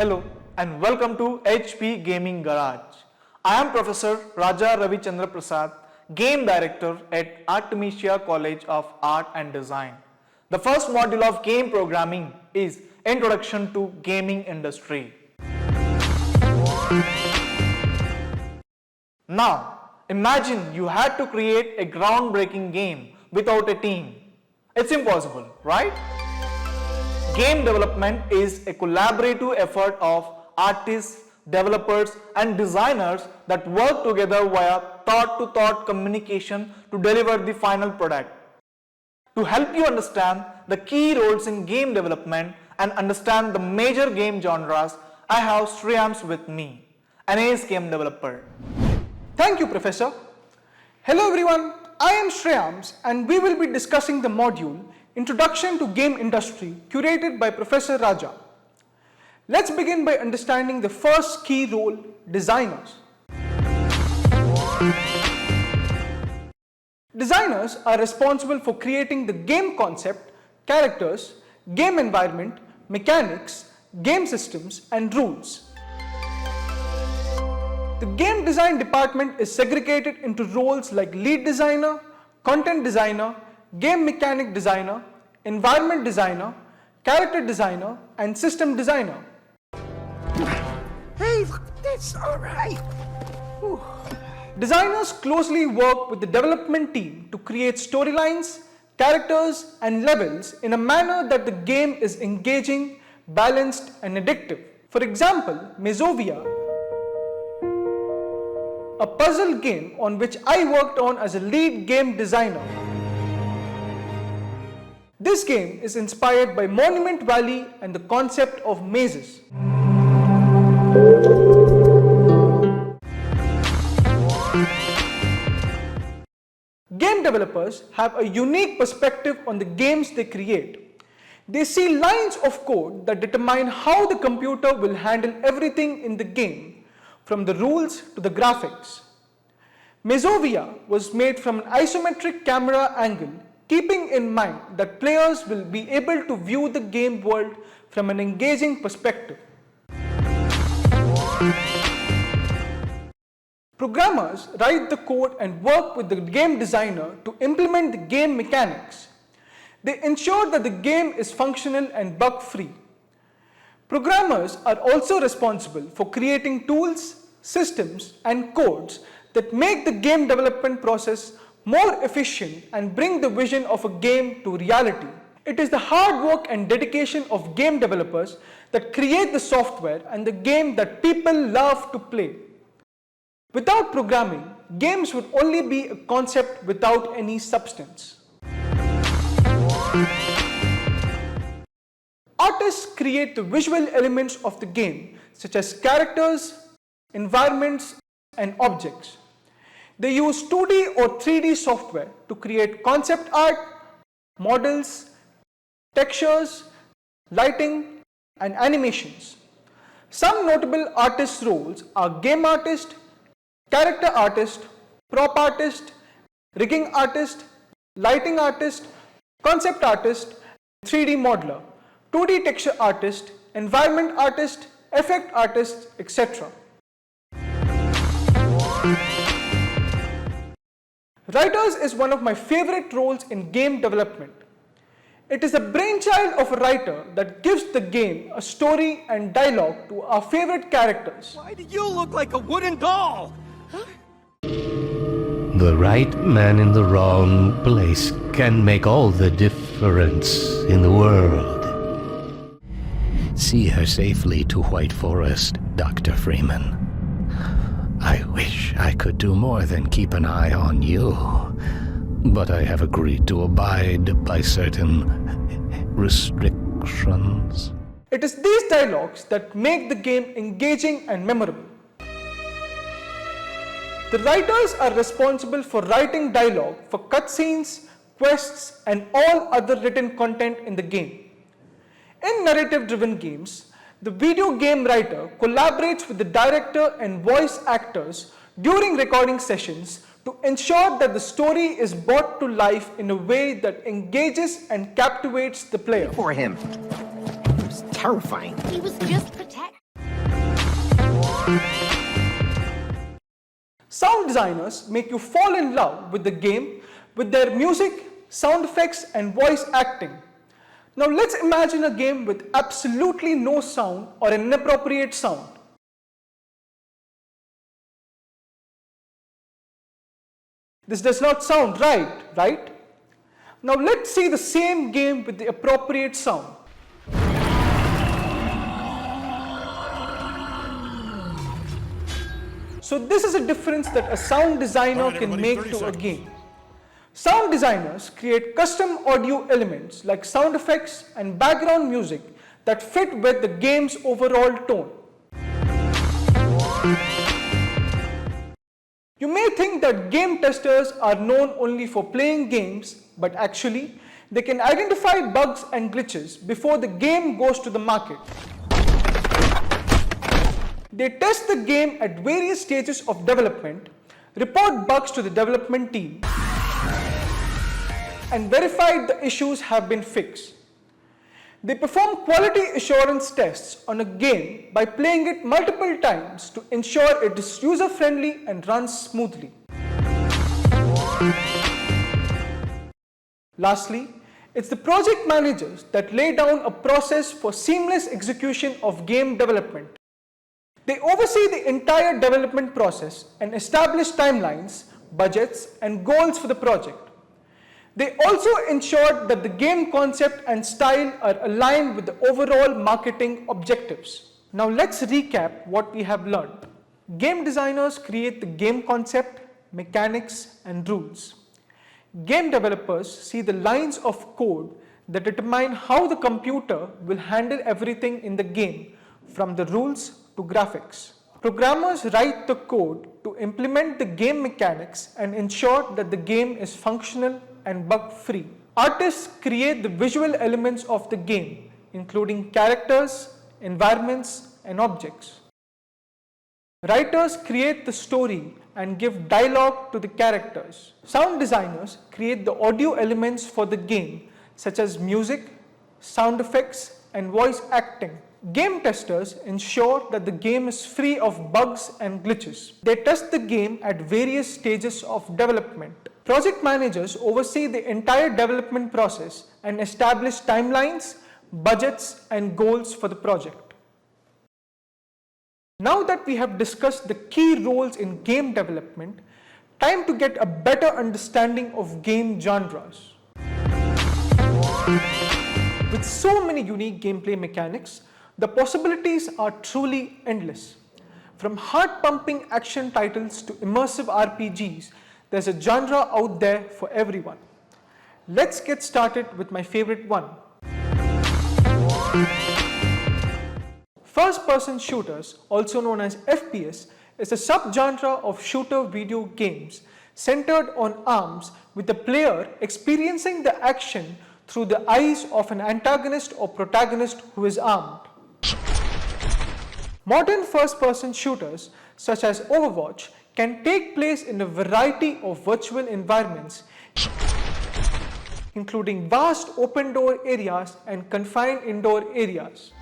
Hello and welcome to HP Gaming Garage. I am Professor Raja Ravichandra Prasad, Game Director at Artemisia College of Art and Design. The first module of game programming is Introduction to Gaming Industry. Now, imagine you had to create a groundbreaking game without a team. It's impossible, right? Game development is a collaborative effort of artists, developers and designers that work together via thought-to-thought communication to deliver the final product. To help you understand the key roles in game development and understand the major game genres, I have Shreyans with me, an ace game developer. Thank you, Professor. Hello everyone, I am Shreyans and we will be discussing the module Introduction to Game Industry curated by Professor Raja. Let's begin by understanding the first key role, designers. Designers are responsible for creating the game concept, characters, game environment, mechanics, game systems and rules. The game design department is segregated into roles like lead designer, content designer, game mechanic designer, environment designer, character designer and system designer. Hey, look, that's all right. Whew. Designers closely work with the development team to create storylines, characters and levels in a manner that the game is engaging, balanced and addictive. For example, Mesovia, a puzzle game on which I worked on as a lead game designer. This game is inspired by Monument Valley and the concept of mazes. Game developers have a unique perspective on the games they create. They see lines of code that determine how the computer will handle everything in the game, from the rules to the graphics. Mesovia was made from an isometric camera angle, keeping in mind that players will be able to view the game world from an engaging perspective. Programmers write the code and work with the game designer to implement the game mechanics. They ensure that the game is functional and bug-free. Programmers are also responsible for creating tools, systems and codes that make the game development process more efficient and bring the vision of a game to reality. It is the hard work and dedication of game developers that create the software and the game that people love to play. Without programming, games would only be a concept without any substance. Artists create the visual elements of the game, such as characters, environments, and objects. They use 2D or 3D software to create concept art, models, textures, lighting, and animations. Some notable artist roles are game artist, character artist, prop artist, rigging artist, lighting artist, concept artist, 3D modeler, 2D texture artist, environment artist, effect artist, etc. Writers is one of my favorite roles in game development. It is the brainchild of a writer that gives the game a story and dialogue to our favorite characters. Why do you look like a wooden doll? The right man in the wrong place can make all the difference in the world. See her safely to White Forest, Dr. Freeman. I wish I could do more than keep an eye on you, but I have agreed to abide by certain restrictions. It is these dialogues that make the game engaging and memorable. The writers are responsible for writing dialogue for cutscenes, quests, and all other written content in the game. In narrative-driven games, the video game writer collaborates with the director and voice actors during recording sessions to ensure that the story is brought to life in a way that engages and captivates the player. For him. It was terrifying. He was just protect. Sound designers make you fall in love with the game with their music, sound effects, and voice acting. Now let's imagine a game with absolutely no sound or an inappropriate sound. This does not sound right? Now let's see the same game with the appropriate sound. So this is a difference that a sound designer can make to a game. Sound designers create custom audio elements like sound effects and background music that fit with the game's overall tone. You may think that game testers are known only for playing games, but actually, they can identify bugs and glitches before the game goes to the market. They test the game at various stages of development, report bugs to the development team, and verify the issues have been fixed. They perform quality assurance tests on a game by playing it multiple times to ensure it is user-friendly and runs smoothly. Lastly, it's the project managers that lay down a process for seamless execution of game development. They oversee the entire development process and establish timelines, budgets, and goals for the project. They also ensure that the game concept and style are aligned with the overall marketing objectives. Now let's recap what we have learned. Game designers create the game concept, mechanics, and rules. Game developers see the lines of code that determine how the computer will handle everything in the game, from the rules to graphics. Programmers write the code to implement the game mechanics and ensure that the game is functional and bug-free. Artists create the visual elements of the game, including characters, environments, and objects. Writers create the story and give dialogue to the characters. Sound designers create the audio elements for the game, such as music, sound effects, and voice acting. Game testers ensure that the game is free of bugs and glitches. They test the game at various stages of development. Project managers oversee the entire development process and establish timelines, budgets, and goals for the project. Now that we have discussed the key roles in game development, time to get a better understanding of game genres. With so many unique gameplay mechanics, the possibilities are truly endless. From heart-pumping action titles to immersive RPGs, there's a genre out there for everyone. Let's get started with my favorite one. First-person shooters, also known as FPS, is a subgenre of shooter video games centered on arms, with the player experiencing the action through the eyes of an antagonist or protagonist who is armed. Modern first-person shooters, such as Overwatch, can take place in a variety of virtual environments, including vast open-door areas and confined indoor areas.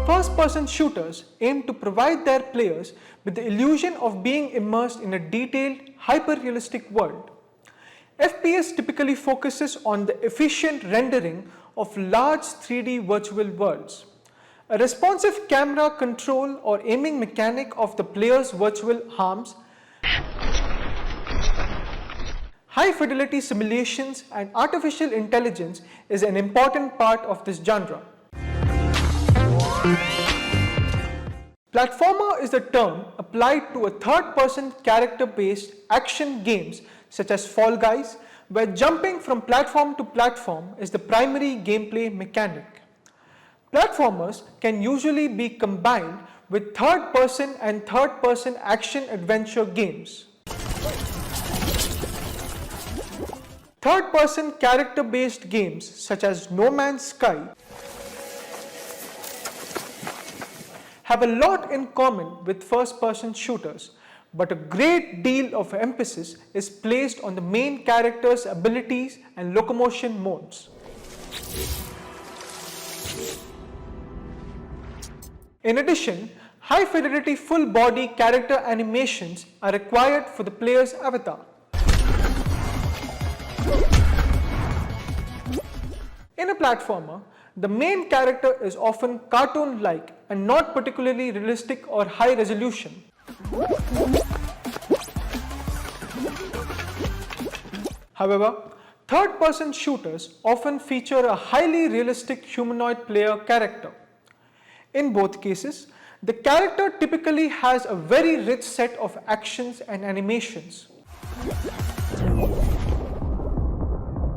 First-person shooters aim to provide their players with the illusion of being immersed in a detailed, hyper-realistic world. FPS typically focuses on the efficient rendering of large 3D virtual worlds. A responsive camera control or aiming mechanic of the player's virtual arms, high-fidelity simulations, and artificial intelligence is an important part of this genre. Platformer is the term applied to a third-person character-based action games such as Fall Guys, where jumping from platform to platform is the primary gameplay mechanic. Platformers can usually be combined with third-person and third-person action-adventure games. Third-person character-based games such as No Man's Sky have a lot in common with first-person shooters, but a great deal of emphasis is placed on the main character's abilities and locomotion modes. In addition, High fidelity full body character animations are required for the player's avatar. In a platformer, the main character is often cartoon-like and not particularly realistic or high resolution. However, third-person shooters often feature a highly realistic humanoid player character. In both cases, the character typically has a very rich set of actions and animations.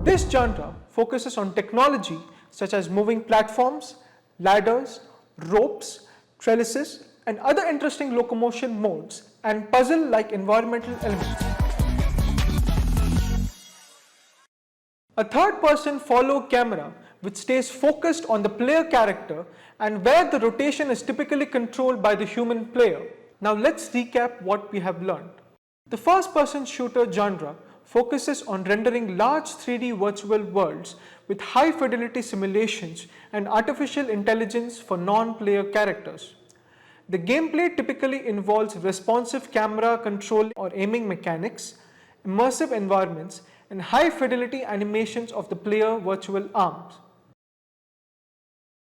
This genre focuses on technology such as moving platforms, ladders, ropes, trellises, and other interesting locomotion modes and puzzle-like environmental elements. A third-person follow camera which stays focused on the player character and where the rotation is typically controlled by the human player. Now let's recap what we have learned. The first-person shooter genre focuses on rendering large 3D virtual worlds with high fidelity simulations and artificial intelligence for non-player characters. The gameplay typically involves responsive camera control or aiming mechanics, immersive environments, and high fidelity animations of the player virtual arms.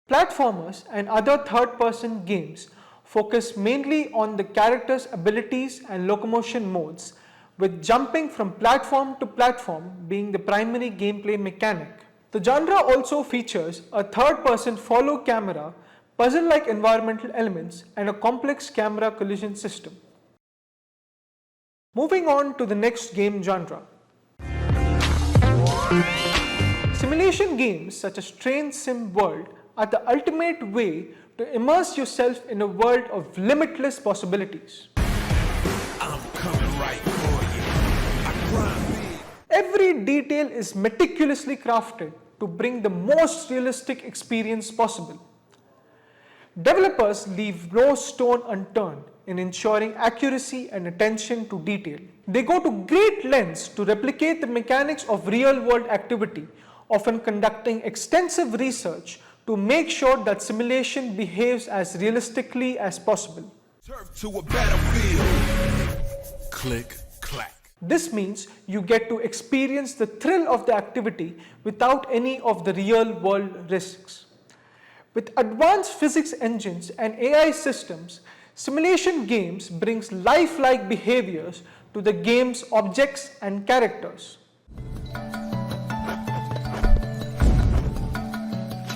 Platformers and other third-person games focus mainly on the character's abilities and locomotion modes, with jumping from platform to platform being the primary gameplay mechanic. The genre also features a third-person follow camera, puzzle-like environmental elements, and a complex camera collision system. Moving on to the next game genre. Simulation games such as Train Sim World are the ultimate way to immerse yourself in a world of limitless possibilities. I'm coming right for you. I grind big. Every detail is meticulously crafted to bring the most realistic experience possible. Developers leave no stone unturned in ensuring accuracy and attention to detail. They go to great lengths to replicate the mechanics of real-world activity, often conducting extensive research to make sure that simulation behaves as realistically as possible. Turf to a battlefield. Click, clack. This means you get to experience the thrill of the activity without any of the real-world risks. With advanced physics engines and AI systems, simulation games brings lifelike behaviors to the game's objects and characters.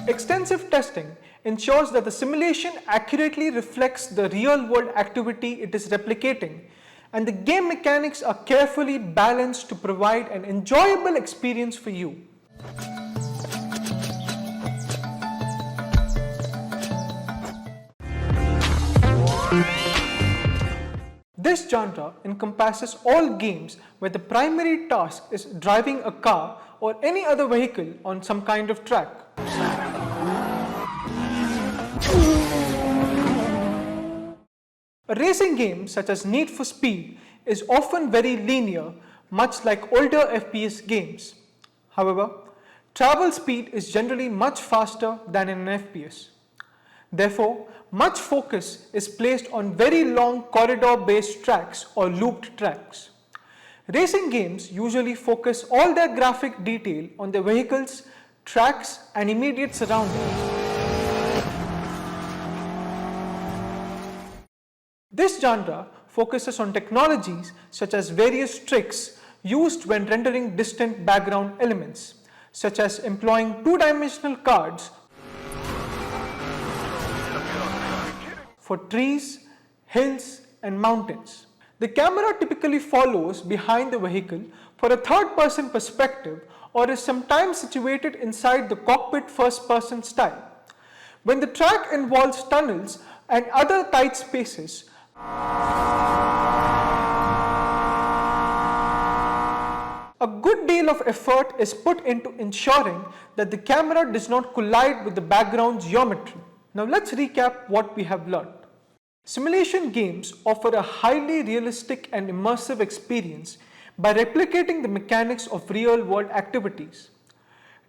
Extensive testing ensures that the simulation accurately reflects the real-world activity it is replicating, and the game mechanics are carefully balanced to provide an enjoyable experience for you. This genre encompasses all games where the primary task is driving a car or any other vehicle on some kind of track. A racing game such as Need for Speed is often very linear, much like older FPS games. However, travel speed is generally much faster than in an FPS. Therefore, much focus is placed on very long corridor-based tracks or looped tracks. Racing games usually focus all their graphic detail on the vehicles, tracks, and immediate surroundings. This genre focuses on technologies such as various tricks used when rendering distant background elements, such as employing two-dimensional cards for trees, hills, and mountains. The camera typically follows behind the vehicle for a third-person perspective or is sometimes situated inside the cockpit first-person style. When the track involves tunnels and other tight spaces, a good deal of effort is put into ensuring that the camera does not collide with the background geometry. Now let's recap what we have learned. Simulation games offer a highly realistic and immersive experience by replicating the mechanics of real-world activities.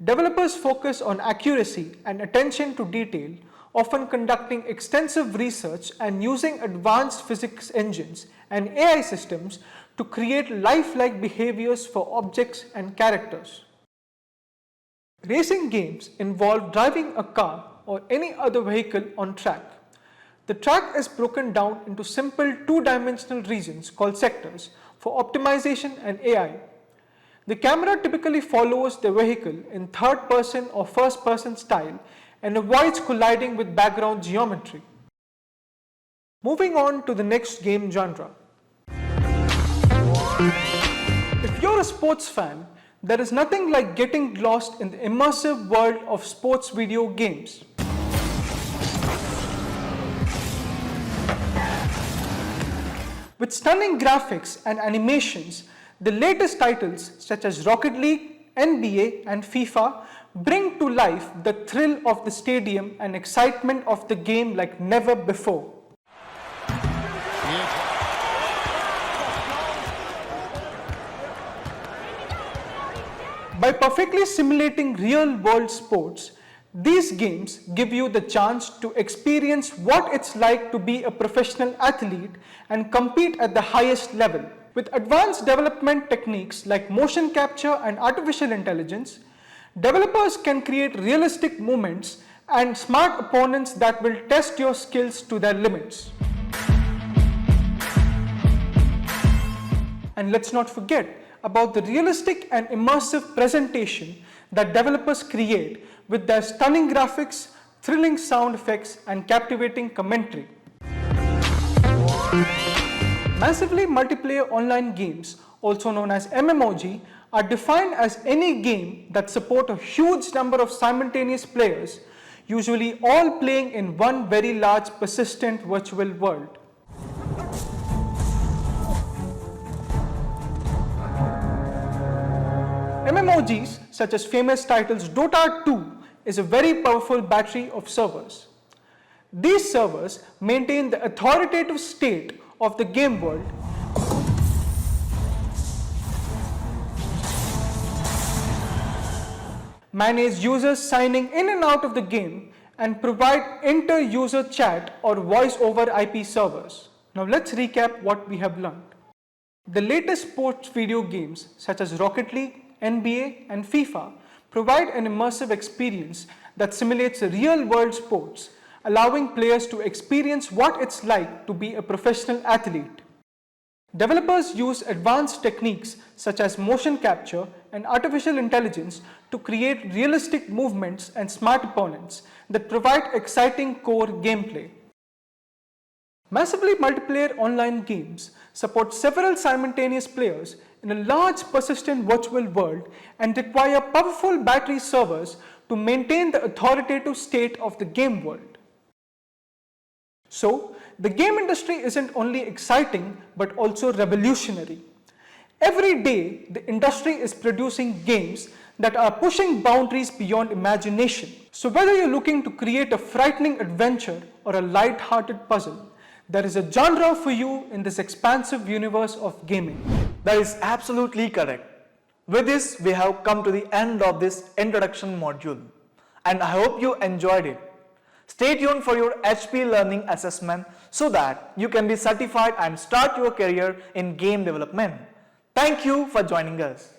Developers focus on accuracy and attention to detail, often conducting extensive research and using advanced physics engines and AI systems to create lifelike behaviors for objects and characters. Racing games involve driving a car or any other vehicle on track. The track is broken down into simple two-dimensional regions called sectors for optimization and AI. The camera typically follows the vehicle in third-person or first-person style and avoids colliding with background geometry. Moving on to the next game genre. If you're a sports fan, there is nothing like getting lost in the immersive world of sports video games. With stunning graphics and animations, the latest titles such as Rocket League, NBA and FIFA bring to life the thrill of the stadium and excitement of the game like never before. By perfectly simulating real-world sports, these games give you the chance to experience what it's like to be a professional athlete and compete at the highest level. With advanced development techniques like motion capture and artificial intelligence, developers can create realistic movements and smart opponents that will test your skills to their limits. And let's not forget about the realistic and immersive presentation that developers create with their stunning graphics, thrilling sound effects, and captivating commentary. Massively multiplayer online games, also known as MMOG, are defined as any game that support a huge number of simultaneous players, usually all playing in one very large persistent virtual world. MMOGs, such as famous titles Dota 2, is a very powerful battery of servers. These servers maintain the authoritative state of the game world manage users signing in and out of the game, and provide inter-user chat or voice over IP servers. Now let's recap what we have learned. The latest sports video games such as Rocket League, NBA and FIFA provide an immersive experience that simulates real-world sports, allowing players to experience what it's like to be a professional athlete. Developers use advanced techniques such as motion capture and artificial intelligence to create realistic movements and smart opponents that provide exciting core gameplay. Massively multiplayer online games support several simultaneous players in a large persistent virtual world and require powerful battery servers to maintain the authoritative state of the game world. So, the game industry isn't only exciting but also revolutionary. Every day, the industry is producing games that are pushing boundaries beyond imagination. So whether you're looking to create a frightening adventure or a light-hearted puzzle, there is a genre for you in this expansive universe of gaming. That is absolutely correct. With this, we have come to the end of this introduction module, and I hope you enjoyed it. Stay tuned for your HP Learning Assessment so that you can be certified and start your career in game development. Thank you for joining us.